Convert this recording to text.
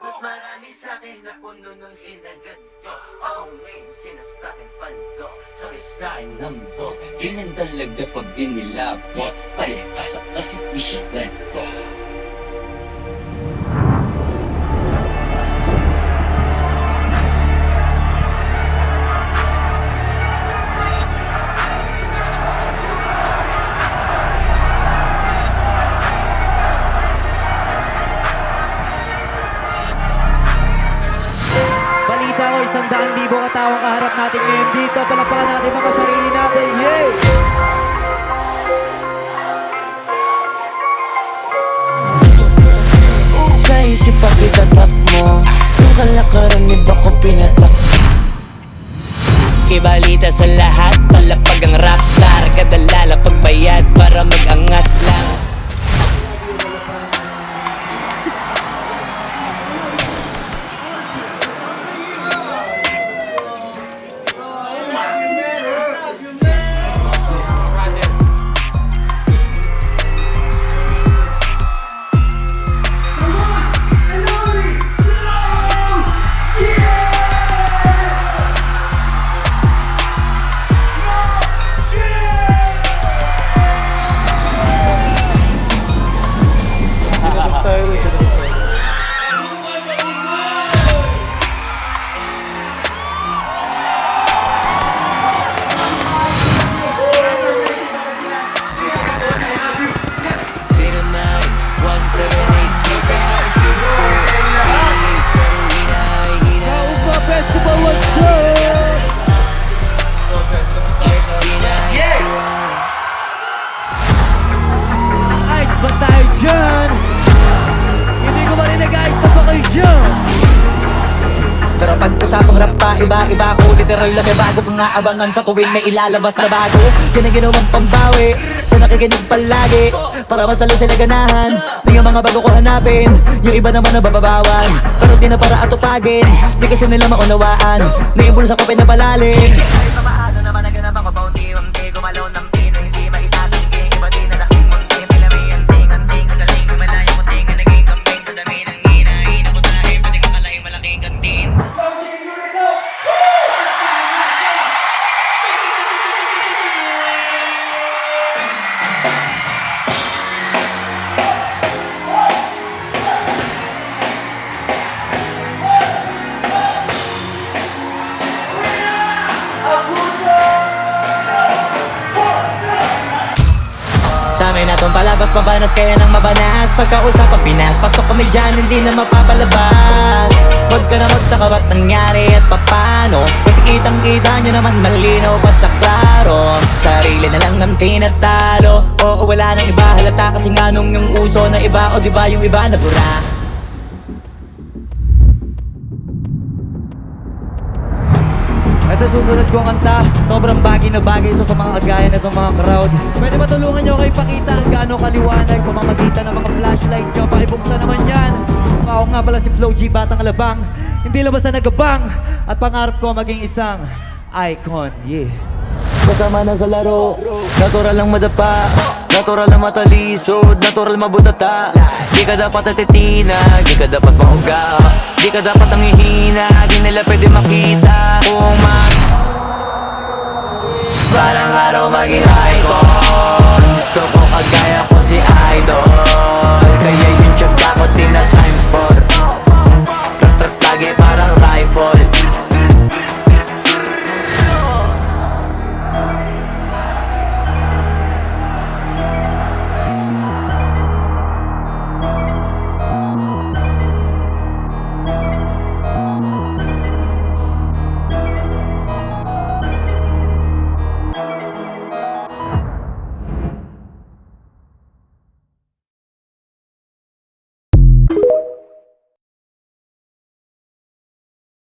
Mas marami sa'kin na puno nung sinagat nyo. Ako ngayon sinasa'kin pando. Sabi sa'kin ng bo, ganyan talaga pag dinilabot. Palipasa kasi wishigan ko. Balita ko, 100,000 kataong kaharap natin ngayon dito. Palapakan natin mga sarili natin. Yay! Sa isip pag itatak mo, yung kalakaran iba ko pinatak. Ibalita sa lahat, palapag ang rockstar. Kadalala pagbayad para mag-angas lang. Ice ba tayo dyan? Hindi ko marinig guys, tapa kayo dyan. Pero pag usapang rap pa, iba-iba ko. Literal na may bago kong naabangan sa tuwing may ilalabas na bago. Yan ang ginawang pambawi sa nakikinig palagi, para mas lalo sila ganahan. Di yung mga bago ko hanapin, yung iba naman na bababawan. Pero di na para atupagin, di kasi nila maunawaan. Naimbulsa ko pinapalalim. Kahit na maano naman ang ganap ako, paunti-unti gumalaw ng pino, hindi maitatanggi. Iba di na laking munti, may lami-anting-anting. Ang galing gumalayang munting, ang naging campaign sa dami ng hinahin. Ako tayo, pwede kakalaing malaking kantin. Sa amin na tong palabas, mabanas kaya nang mabanas. Pagkausapang Pinas, pasok kami dyan, hindi na mapapalabas. Huwag ka na magtaka ba't nangyari at papano, kasi kitang-kita nyo naman malinaw pa sa klaro. Sarili na lang ang tinatalo, oo wala nang iba halata. Kasi nga nung yung uso na iba, o diba yung iba na bura. Ito susunod kong kanta. Sobrang bagay na bagay ito sa mga kagaya na itong mga crowd. Pwede ba tulungan nyo kayo ipakita ang gaano kaliwanag pamamagitan ng mga flashlight nyo? Pakibuksan naman yan. Ako nga pala si Flo G, Batang Alabang. Hindi labas na nagabang. At pangarap ko maging isang icon. Yeah. Kasama na sa laro, natural lang madapa, natural lang matalisod, natural mabutata. Di ka dapat atitina, di ka dapat mahuga, di ka dapat ang ihina, di nila pwede makita kung parang araw maging icon. Gusto ko agad